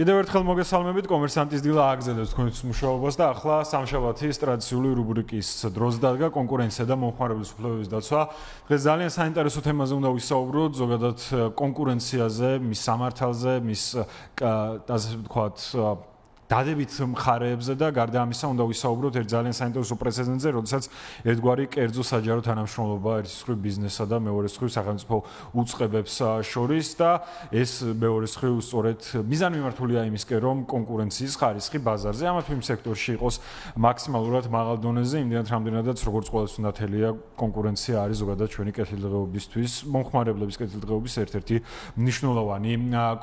კიდევ ერთხელ მოგესალმებით, კომერსანტის დილა აგზელებს თქვენს მუშაობას და ახლა სამშაბათის ტრადიციული რუბრიკის დროს დადგა კონკურენცია და მომხმარებლის უფლებების დაცვა. დღეს ძალიან საინტერესო თემაზე უნდა ვისაუბროთ, ზოგადად კონკურენციაზე, მის სამართალზე, მის ასე ვთქვათ, დადებით მხარეებზე და გარდა ამისა უნდა ვისაუბროთ ერთ ძალიან საინტერესო პრეცედენტზე, როდესაც ერთგვარი კერძო საჯარო თანამშრომლობა ერთის მხრივ ბიზნესსა და მეორეს მხრივ სახელმწიფო უწყებებს შორის და ეს მეორეს მხრივ სწორედ მიზანმიმართულია იმისკენ, რომ კონკურენციის ხარისხი ბაზარზე ამა თუ იმ სექტორში იყოს მაქსიმალურად მაღალ დონეზე, იმდენად რამდენადაც როგორც ყოველთვის უნდათელია, კონკურენცია არის ზოგადად ჩვენი კეთილდღეობისთვის, მომხმარებლების კეთილდღეობის ერთ-ერთი მნიშვნელოვანი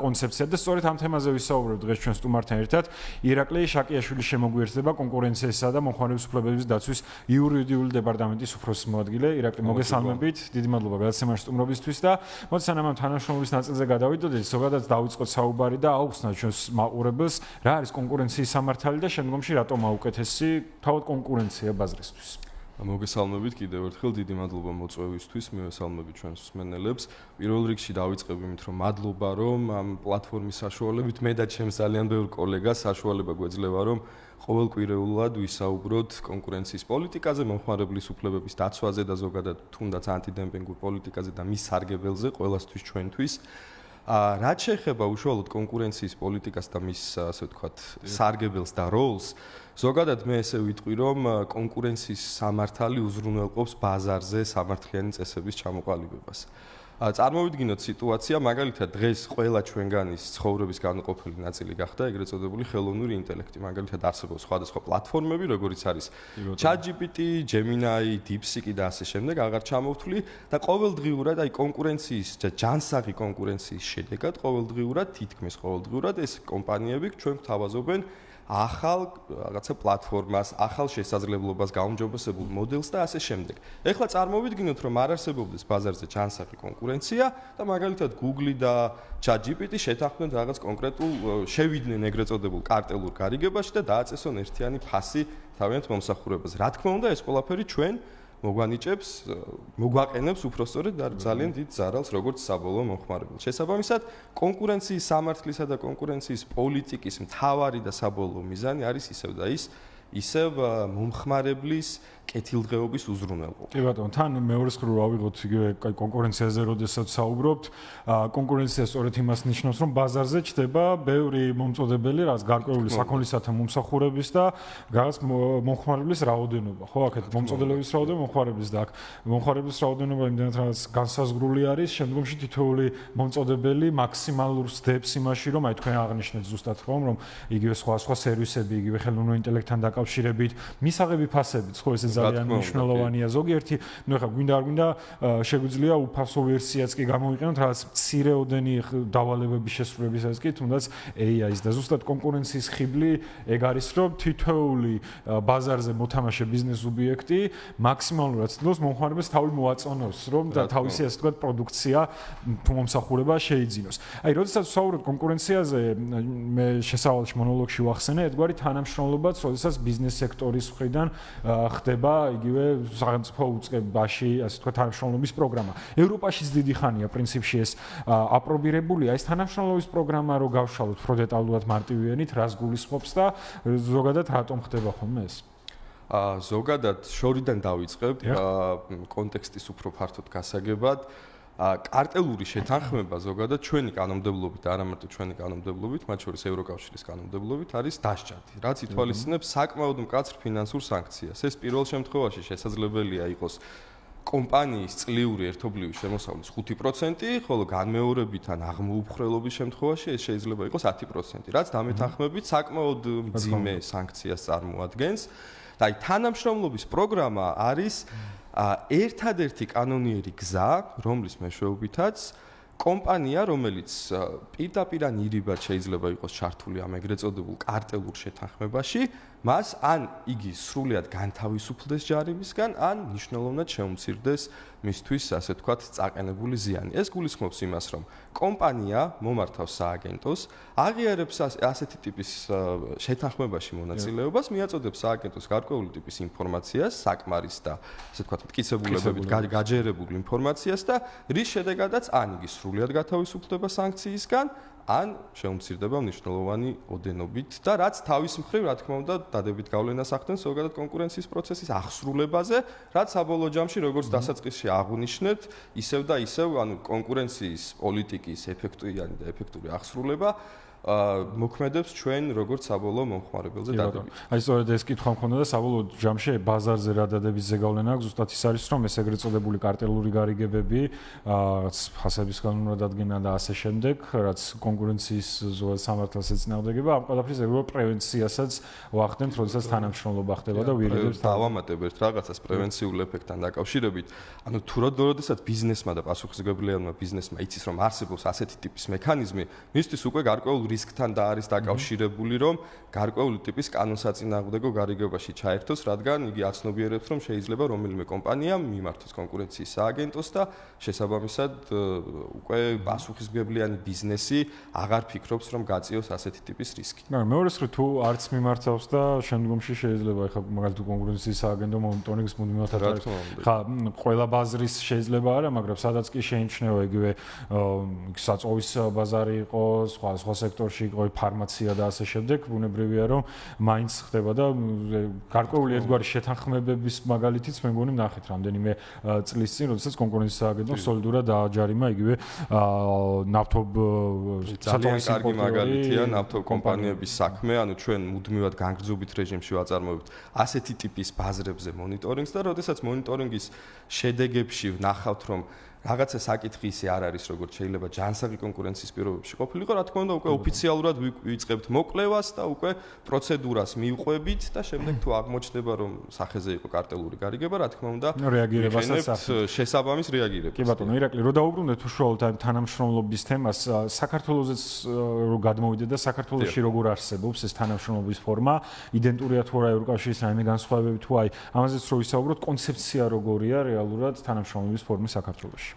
კონცეფცია და სწორედ ამ თემაზე ვისაუბრებთ დღეს ჩვენ სტუმართან ერთად. ირაკლი შაკიაშვილის შემოგვიერთდება კონკურენციისა და მომხმარებლების უფლებების დაცვის იურიდიული დეპარტამენტის უფროსის მოადგილე. ირაკლი, მოგესალმებით. დიდი მადლობა გადაცემაში სტუმრობისთვის და მოდი სანამ ამ თანამშრომლობის ნაწილზე გადავიდოდეთ, ზოგადად დავიწყოთ საუბარი და აუხსნათ ჩვენს მაყურებელს, რა არის კონკურენციის სამართალი და შემდგომში რატომ აუკეთესი თავად კონკურენცია ბაზრისთვის. მოგესალმებით კიდევ ერთხელ, დიდი მადლობა მოწვევისთვის, მივესალმებით ჩვენს მსმენელებს. პირველ რიგში დავიწყებ იმით, რომ მადლობა, რომ ამ პლატფორმის საშუალებით მე და ჩემს ძალიან ბევრ კოლეგას საშუალება გვეძლევა, რომ ყოველკვირეულად ვისაუბროთ კონკურენციის პოლიტიკაზე, მომხმარებლის უფლებების დაცვაზე და ზოგადად თუნდაც ანტიდემპინგურ პოლიტიკაზე და მის სარგებელზე ყველასთვის ჩვენთვის. რაც შეეხება უშუალოდ კონკურენციის პოლიტიკას და მის, ასე ვთქვათ, სარგებელს და როლს, ზოგადად მე ესე ვიტყვი, რომ კონკურენციის სამართალი უზრუნველყოფს ბაზარზე სამართლიანი წესების ჩამოყალიბებას. წარმოვიდგინოთ სიტუაცია, მაგალითად დღეს ყველა ჩვენგანის ცხოვრების განუყოფელი ნაწილი გახდა ეგრეთ წოდებული ხელოვნური ინტელექტი. მაგალითად არსებობს სხვადასხვა პლატფორმები, როგორიც არის ChatGPT, Gemini, DeepSeek და ასე შემდეგ, აღარ ჩამოვთვლი და ყოველდღიურად აი კონკურენციის და ჯანსაღი კონკურენციის შედეგად ყოველდღიურად, თითქმის ყოველდღიურად ეს კომპანიები ჩვენ გვთავაზობენ ახალ რაღაცა პლატფორმას, ახალ შესაძლებლობას, გაუმჯობესებულ მოდელს და ასე შემდეგ. ეხლა წარმოვიდგინოთ, რომ არ არსებობდეს ბაზარზე ჯანსაღი კონკურენცია და მაგალითად Google და ChatGPT შეთანხმდნენ რაღაც კონკრეტულ შევიდნენ ეგრეთ წოდებულ კარტელურ გარიგებაში და დააწესონ ერთიანი ფასი თავიანთ მომსახურებას. რა თქმა უნდა, ეს ყველაფერი ჩვენ მოგვანიჭებს, მოგვაყენებს უпростоრედ ძალიან დიდ ზარალს, როგორც საბოლოო მომხმარებელს. შესაბამისად, კონკურენციის სამართლისა და კონკურენციის პოლიტიკის მთავარი და საბოლოო მიზანი არის ისევ და ისევ მომხმარებლის კეთილდღეობის უზრუნველყოფა. კი ბატონო, თან მეორე მხრივ ავიღოთ იგივე კონკურენციაზე, როდესაც საუბრობთ, კონკურენცია სწორედ იმას ნიშნავს, რომ ბაზარზე ჩდება ბევრი მომწოდებელი, რაც გარკვეული საქონლისათა მომსახურების და რაღაც მომხმარებლის რაოდენობა. ხო, აქეთ მომწოდებლების რაოდენობა, მომხმარებლის და აქ მომხმარებლის რაოდენობა იმდენად რაღაც განსაზღვრული არის, შემდგომში თითოეული მომწოდებელი მაქსიმალურს დებს იმაში, რომ აი თქვენ აღნიშნეთ ზუსტად რომ იგივე სხვა სერვისები, იგივე ხელოვნურ ინტელექტთან დაკავშირებით, მისაღები ფასებით, ხო ეს ძალიან მნიშვნელოვანია ზოგიერთი, ნუ ეხლა გვინდა არ გვინდა შეგვიძლია უფასო ვერსიაც კი გამოვიყენოთ, რაღაც მცირეოდენი დავალებების შესრულებისას კი თუნდაც AI-ის და ზუსტად კონკურენციის ხიბლი ეგ არის, რომ თითოეული ბაზარზე მოთამაშე ბიზნეს სუბიექტი მაქსიმალურად ცდილობს მომხმარებელს თავი მოაწონოს, რომ და თავისი ასე ვთქვათ პროდუქცია მომსახურება შეიძინოს. აი, როდესაც ვსაუბრობ კონკურენციაზე, მე შესავალში მონოლოგში ვახსენე ერთგვარი თანამშრომლობაც, როდესაც ბიზნეს სექტორის მხრიდან ხდება იგივე სახელმწიფო უწყებაში, ასე ვთქვათ, თანამშრომლობის პროგრამა. ევროპაშიც დიდი ხანია პრინციპში ეს აპრობირებულია. ეს თანამშრომლობის პროგრამა რო გავშალოთ უფრო დეტალურად მარტივიანით, რას გულისხმობს და ზოგადად რატომ ხდება ხოლმე ეს? ზოგადად შორიდან დავიწყებ კონტექსტის უფრო ფართოდ გასაგებად. კარტელური შეთანხმება ზოგადად ჩვენი კანონმდებლობით და არა მარტო ჩვენი კანონმდებლობით, მათ შორის ევროკავშირის კანონმდებლობით არის დასჯადი, რაც ითვალისწინებს საკმაოდ მკაცრ ფინანსურ სანქციას. ეს პირველ შემთხვევაში შესაძლებელია იყოს კომპანიის წლიური ერთობლივი შემოსავლის 5%, ხოლო განმეორებით ან აღმოუპხრელობის შემთხვევაში ეს შეიძლება იყოს 10%, რაც დამეთანხმებით საკმაოდ მძიმე სანქციას წარმოადგენს. და აი თანამშრომლობის პროგრამა არის ერთადერთი კანონიერი გზა, რომლის მეშვეობითაც კომპანია, რომელიც პირდაპირ ან ირიბად შეიძლება იყოს ჩართული ამ ეგრეთ წოდებულ კარტელურ შეთანხმებაში, მას ან იგი სრულად განთავისუფლდეს ჯარიმისგან, ან მნიშვნელოვნად შეუმცირდეს მისთვის, ასე ვთქვათ, წაყენებული ზიანი. ეს გულისხმობს იმას, რომ კომპანია მომართავს სააგენტოს, აღიარებს ასეთი ტიპის შეთანხმებაში მონაწილეობას, მიაწოდებს სააგენტოს გარკვეული ტიპის ინფორმაციას, საკმარის და ასე ვთქვათ, მტკიცებულებებით გაჯერებულ ინფორმაციას და რის შედეგადაც ან იგი სრულად გათავისუფლდება სანქციისგან, ან შეუმცირდება მნიშვნელოვანი ოდენობით და რაც თავის მხრივ, რა თქმა უნდა, დადებით გავლენას ახდენს ზოგადად კონკურენციის პროცესის აღსრულებაზე, რაც საბოლოო ჯამში როგორც დასაწყისში აღვნიშნეთ, ისევ და ისევ, ანუ კონკურენციის პოლიტიკის ეფექტიანი და ეფექტური აღსრულება მოქმედებს ჩვენ როგორც საბოლოო მომხმარებელზე დადებით. აი სწორედ ეს კითხვა მქონდა და საბოლოო ჯამში ბაზარზე რა დადების ზეგავლენა აქვს, ზუსტად ის არის, რომ ეს ეგრეთ წოდებული კარტელური გარიგებები, რაც ფასების განუნა დადგენა და ასე შემდეგ, რაც კონკურენციის სამართალს ეწინააღმდეგება, ამ ყველაფრის ეგრევე პრევენციასაც ვახდენთ, როდესაც თანამშრომლობა ხდება და ვირებებს დავამატებ ერთ რაღაცას პრევენციულ ეფექტთან დაკავშირებით. ანუ თუ როდესაც ბიზნესმა და პასუხისმგებლიანმა ბიზნესმა იცის, რომ არსებობს ასეთი ტიპის მექანიზმი, მისთვის უკვე გარკვეულ რისკთან და არის დაკავშირებული, რომ გარკვეული ტიპის კანონსაწინააღმდეგო გარიგებაში ჩაერთოს, რადგან იგი აცნობიერებს, რომ შეიძლება რომელიმე კომპანიამ მიმართოს კონკურენციის სააგენტოს და შესაბამისად უკვე პასუხისმგებლიანი ბიზნესი აღარ ფიქრობს, რომ გაწიოს ასეთი ტიპის რისკი. მეორე მხრივ თუ არც მიმართავს და შემდგომში შეიძლება ეხლა მაგალითად კონკურენციის სააგენტო მონიტორინგის მუდმივად არის. ხა ყველა ბაზრის შეიძლება არა, მაგრამ სადაც კი შეიმჩნევა იგივე საწოვის ბაზარი იყოს, სხვა სექტორში იყო ფარმაცია და ასე შემდეგ, ბუნებრივია რომ მაინც ხდება და გარკვეული ერთგვარი შეთანხმებების მაგალითიც მე მგონი ნახეთ რამდენიმე წლის წინ, როდესაც კონკურენციის სააგენტომ სოლიდურად დააჯარიმა იგივე ძალიან კარგი მაგალითია ნავთობ კომპანიების საქმე, ანუ ჩვენ მუდმივად განგრძობით რეჟიმში ვაწარმოებთ ასეთი ტიპის ბაზრებზე მონიტორინგს და როდესაც მონიტორინგის შედეგებში ვნახავთ, რომ რაღაცა საკითხი ისე არ არის, როგორც შეიძლება ჯანსაღი კონკურენციის პირობებში ყოფილიყო, რა თქმა უნდა, უკვე ოფიციალურად ვიწყებთ მოკვლევას და უკვე პროცედურას მივყვებით და შემდეგ თუ აღმოჩნდება, რომ სახეზე იყო კარტელური გარიგება, რა თქმა უნდა, რეაგირებასაც შესაბამის რეაგირებას. კი ბატონო, ირაკლი, რო დაუბრუნდეთ უშუალოდ ამ თანამშრომლობის თემას, საქართველოსაც რო გადმოვიდეთ და საქართველოში როგორ არსებობს ეს თანამშრომლობის ფორმა, იდენტურია თუ არა ევროკავშირის რაიმე განსხვავებები თუ აი, ამაზეც რო ვისაუბროთ, კონცეფცია როგორია რეალურად თანამშრომლობის ფორმის საქართველოში.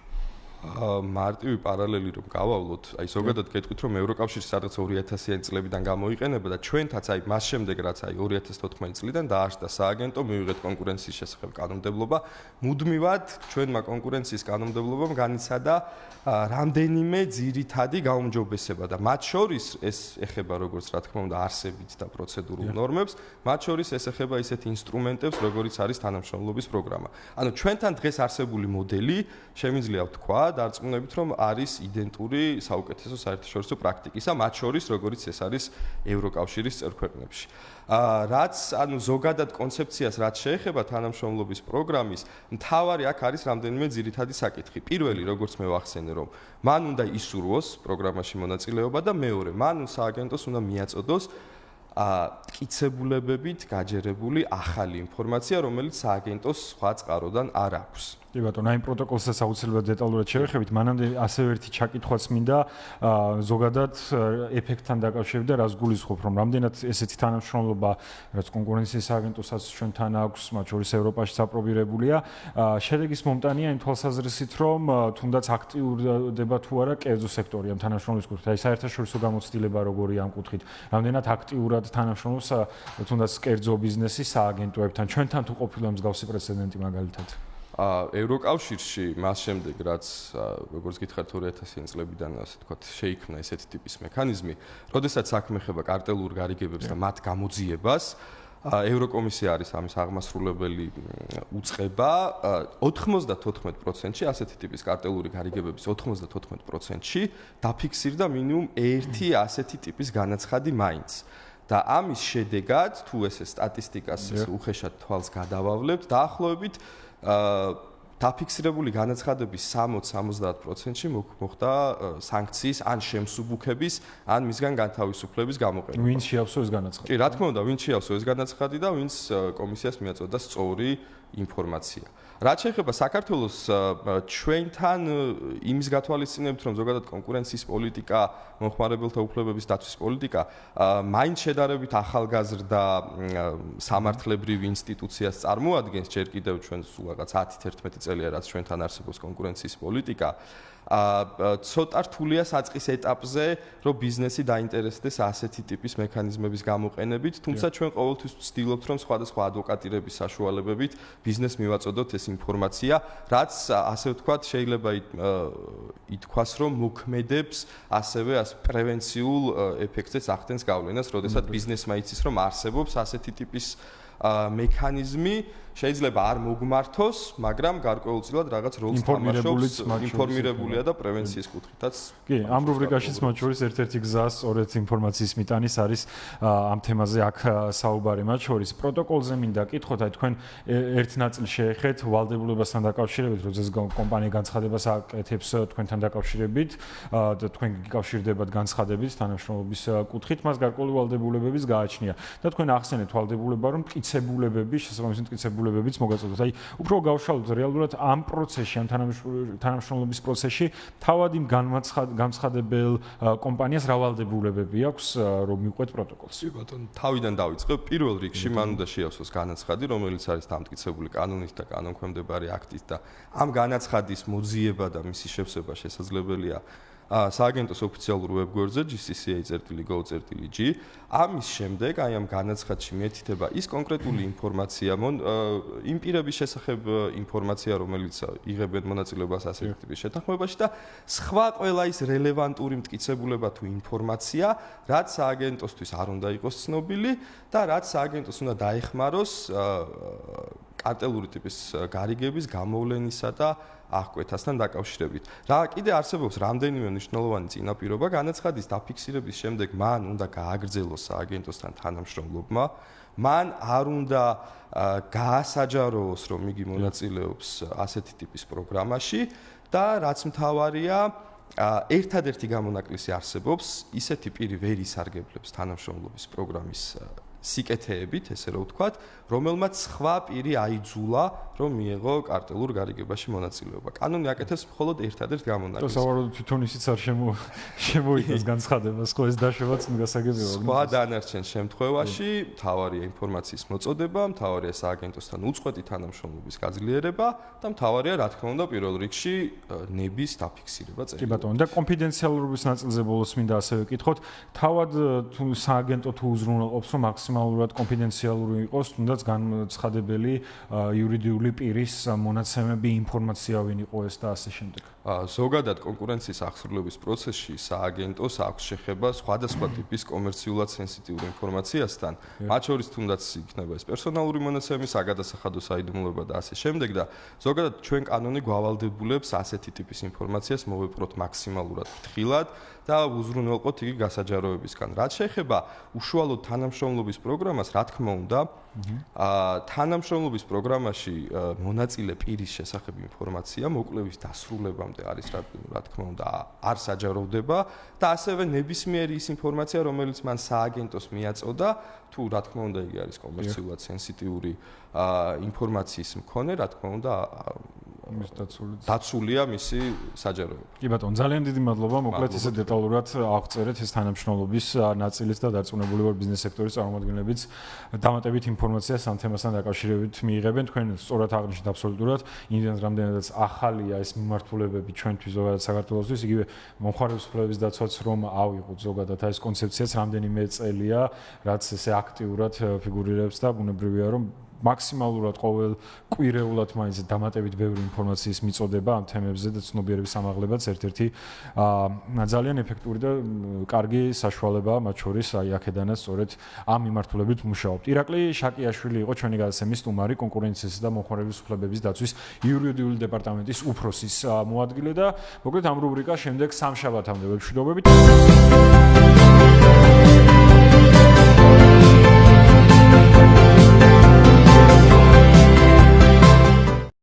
მარტივი პარალელი რომ გავავლოთ, აი ზოგადად გეტყვით რომ ევროკავშირი სადღაც 2000-იანი წლებიდან გამოიყენება და ჩვენთაც აი მას შემდეგ რაც აი 2014 წლიდან დაარსდა სააგენტო, მივიღეთ კონკურენციის შესახებ კანონმდებლობა, მუდმივად ჩვენმა კონკურენციის კანონმდებლობამ განიცადა რამდენიმე ძირითადი გაუმჯობესება და მათ შორის ეს ეხება როგორც რა თქმა უნდა არსებით და პროცედურულ ნორმებს, მათ შორის ეს ეხება ისეთ ინსტრუმენტებს, როგორიც არის თანამშრომლობის პროგრამა. ანუ ჩვენთან დღეს არსებული მოდელი შემიძლია ვთქვა დარწმუნებით რომ არის იდენტური საუკეთესო საერთაშორისო პრაქტიკისა, მათ შორის როგორიც ეს არის ევროკავშირის წევრ-ქვეყნებში. რაც ანუ ზოგადად კონცეფციას რაც შეეხება თანამშრომლობის პროგრამის, მთავარი აქ არის რამდენიმე ძირითადი საკითხი. პირველი, როგორც მე ვახსენე, რომ მან უნდა ისურვოს პროგრამაში მონაწილეობა და მეორე, მან სააგენტოს უნდა მიაწოდოს მტკიცებულებებით გაჯერებული ახალი ინფორმაცია, რომელიც სააგენტოს სხვა წყაროდან არ აქვს. კი ბატონო, აი პროტოკოლსაც აუცილებლად დეტალურად შევეხებით, მანამდე ასევე ერთი ჩაკითხვაც მინდა ზოგადად ეფექტთან დაკავშირებით და რას გულისხმობ, რომ რამდენად ესეთი თანამშრომლობა, რაც კონკურენციის სააგენტოსაც ჩვენთან აქვს, მათ შორის ევროპაში საპრობირებულია, შედეგის მომტანია იმ თვალსაზრისით, რომ თუნდაც აქტიურდება თუ არა კერძო სექტორი ამ თანამშრომლობის კუთხით, აი საერთაშორისო გამოცდილება როგორია ამ კუთხით, რამდენად აქტიურად თანამშრომლობს თუნდაც კერძო ბიზნესის სააგენტოებთან, ჩვენთან თუ ყოფილა მსგავსი პრეცედენტი მაგალითად. ევროკავშირში მას შემდეგ რაც როგორც გითხარით 2000-იანი წლებიდან ასე ვთქვათ შეიქმნა ესეთი ტიპის მექანიზმი, როდესაც საქმე ეხება კარტელურ გარიგებებს და მათ გამოძიებას, ევროკომისია არის ამის აღმასრულებელი უწყება 94%-ში ასეთი ტიპის კარტელური გარიგებების 94%-ში დაფიქსირდა მინიმუმ ერთი ასეთი ტიპის განაცხადი მაინც. და ამის შედეგად თუ ესე სტატისტიკას უხეშად თვალს გადავავლებთ, დაახლოებით დაფიქსირებული განაცხადების 60-70%-ში მოხდა სანქციის ან შემსუბუქების ან მისგან განთავისუფლების გამოყენება. ვინ შეავსო ეს განაცხადი? კი, რა თქმა უნდა, ვინ შეავსო ეს განაცხადი და ვინც კომისიას მიაწოდა სწორი ინფორმაცია. რაც შეეხება საქართველოს ჩვენთან იმის გათვალისწინებით, რომ ზოგადად კონკურენციის პოლიტიკა, მომხმარებელთა უფლებების დაცვის პოლიტიკა მაინც შედარებით ახალგაზრდა სამართლებრივ ინსტიტუციას წარმოადგენს, ჯერ კიდევ ჩვენ სულ რაღაც 10-11 წელია რაც ჩვენთან არსებობს კონკურენციის პოლიტიკა. ცოტა რთულია საწყის ეტაპზე, რომ ბიზნესი დაინტერესდეს ასეთი ტიპის მექანიზმების გამოყენებით, თუმცა ჩვენ ყოველთვის ვცდილობთ, რომ სხვადასხვა ადვოკატირების საშუალებებით ბიზნესს მივაწოდოთ ეს ინფორმაცია, რაც ასე ვთქვათ, შეიძლება ითქვას, რომ მოქმედებს ასევე პრევენციულ ეფექტებს ახდენს გავლენას, როდესაც ბიზნესმა იცის, რომ არსებობს ასეთი ტიპის მექანიზმი, შეიძლება არ მოგმართოს, მაგრამ გარკვეულწილად რაღაც როლს თამაშობს ინფორმირებულია და პრევენციის კუთხითაც. კი, ამ რუბრიკაშიც მათ შორის ერთ-ერთი გზა სწორედ ინფორმაციის მიტანის არის ამ თემაზე აქ საუბარი მათ შორის. პროტოკოლზე მინდა კითხოთ, აი თქვენ ერთ ნაწილს შეეხეთ ვალდებულებასთან დაკავშირებით, როდესაც კომპანია განცხადებას აკეთებს თქვენთან დაკავშირებით და თქვენ გიკავშირდებათ განცხადებით თანამშრომლობის კუთხით, მას გარკვეული ვალდებულებების გააჩნია. და თქვენ ახსენეთ ვალდებულება, რომ მტკიცებულებები, შესაბამისი მტკიცებულებებიც მოგაწოდოთ. აი, უფრო გავშალოთ რეალურად ამ პროცესში, ამ თანამშრომლობის პროცესში, თავად იმ განცხადებელ კომპანიას რა ვალდებულებები აქვს, რომ მიყვეთ პროტოკოლს? კი ბატონო, თავიდან დავიწყებ. პირველ რიგში მან უნდა შეავსოს განაცხადი, რომელიც არის დამტკიცებული კანონით და კანონქვემდებარე აქტით და ამ განაცხადის მოძიება და მისი შევსება შესაძლებელია სააგენტოს ოფიციალურ ვებგვერდზე gcca.go.g. ამის შემდეგ აი ამ განაცხადში მიეთითება ის კონკრეტული ინფორმაცია, იმ პირების შესახებ ინფორმაცია, რომელიც იღებენ მონაწილეობას ასეთი ტიპის შეთანხმებაში და სხვა ყველა ის რელევანტური მტკიცებულება თუ ინფორმაცია, რაც სააგენტოსთვის არ უნდა იყოს ცნობილი და რაც სააგენტოს უნდა დაეხმაროს კარტელური ტიპის გარიგების გამოვლენისა და აღკვეთასთან დაკავშირებით. რა კიდე არსებობს რამდენიმე მნიშვნელოვანი წინაპირობა განაცხადის დაფიქსირების შემდეგ მან უნდა გააგრძელოს სააგენტოსთან თანამშრომლობა, მან არ უნდა გაასაჯაროოს, რომ იგი მონაწილეობს ასეთი ტიპის პროგრამაში და რაც მთავარია, ერთადერთი გამონაკლისი არსებობს, ისეთი პირი ვერ ისარგებლებს თანამშრომლობის პროგრამის სიკეთეებით, ესე რომ ვთქვათ, რომელმაც სხვა პირი აიძულა, რომ მიეღო კარტელურ გარიგებაში მონაწილეობა. კანონი აკეთებს მხოლოდ ერთადერთ გამონაკლისს. სავარაუდოდ თვითონ ისიც არ შემოიტანს განცხადებას, ხო ეს დაშვებაც მიგასაგებია. სხვა დანარჩენ შემთხვევაში, მთავარია ინფორმაციის მოწოდება, მთავარია სააგენტოსთან უწყვეტი თანამშრომლობის გაძლიერება და მთავარია, რა თქმა უნდა, პირველ რიგში ნების დაფიქსირება წერილობრივად. კი ბატონო, და კონფიდენციალურობის ნაწილზე ბოლოს მინდა ასევე ვკითხოთ, თავად თუ სააგენტო თუ უზრუნველყოფს, რომ მაქსიმალურად კონფიდენციალური იყოს, თუნდაც განცხადებელი იურიდიული პირის მონაცემები, ინფორმაცია ვინ იყო ეს და ასე შემდეგ. ზოგადად კონკურენციის აღსრულების პროცესში სააგენტოს აქვს შეხება სხვადასხვა ტიპის კომერციულად სენსიტიურ ინფორმაციასთან, მათ შორის თუნდაც იქნება ეს პერსონალური მონაცემები, საგადასახადო საიდუმლოება და ასე შემდეგ და ზოგადად ჩვენ კანონი გვავალდებულებს ასეთი ტიპის ინფორმაციას მოვეპყროთ მაქსიმალურად ფრთხილად და უზრუნველყოთ იგი გასაჯაროებისგან. რაც შეეხება უშუალოდ თანამშრომლობის პროგრამას, რა თქმა უნდა, თანამშრომლობის პროგრამაში მონაწილე პირის შესახებ ინფორმაცია მოკვლევის დასრულებამდე არის რა თქმა უნდა არ საჯაროვდება და ასევე ნებისმიერი ის ინფორმაცია, რომელიც მან სააგენტოს მიაწოდა, თუ რა თქმა უნდა იგი არის კომერციულად სენსიტიური ინფორმაციის მქონე, რა თქმა უნდა დაცულია მისი საჯაროება. კი ბატონო, ძალიან დიდი მადლობა, მოკლედ ისე დეტალურად აღწერეთ ეს თანამშრომლობის ნაწილის და დარწმუნებული ვარ ბიზნეს სექტორის წარმომადგენლებიც დამატებით ინფორმაციას ამ თემასთან დაკავშირებით მიიღებენ. თქვენ სწორად აღნიშნეთ აბსოლუტურად, იმდენად რამდენადაც ახალია ეს მიმართულებები ჩვენთვის ზოგადად საქართველოსთვის, იგივე მომხმარების უფლებების დაცვაც რომ ავიღოთ ზოგადად ეს კონცეფციაც რამდენიმე წელია, რაც ესე აქტიურად ფიგურირებს და ბუნებრივია რომ მაქსიმალურად ყოველ კვირეულად მაინც დამატებით ბევრი ინფორმაციის მიწოდება ამ თემებზე და ცნობიერების ამაღლებაც ერთ-ერთი ძალიან ეფექტური და კარგი საშუალებაა მათ შორის აი აქედანაც სწორედ ამ მიმართულებით მუშაობთ. ირაკლი შაკიაშვილი იყო ჩვენი გადაცემის სტუმარი, კონკურენციის და მომხმარების უფლებების დაცვის იურიდიული დეპარტამენტის უფროსის მოადგილე და მოკლედ ამ რუბრიკას შემდეგ სამშაბათამდე ვებშვიდობებით.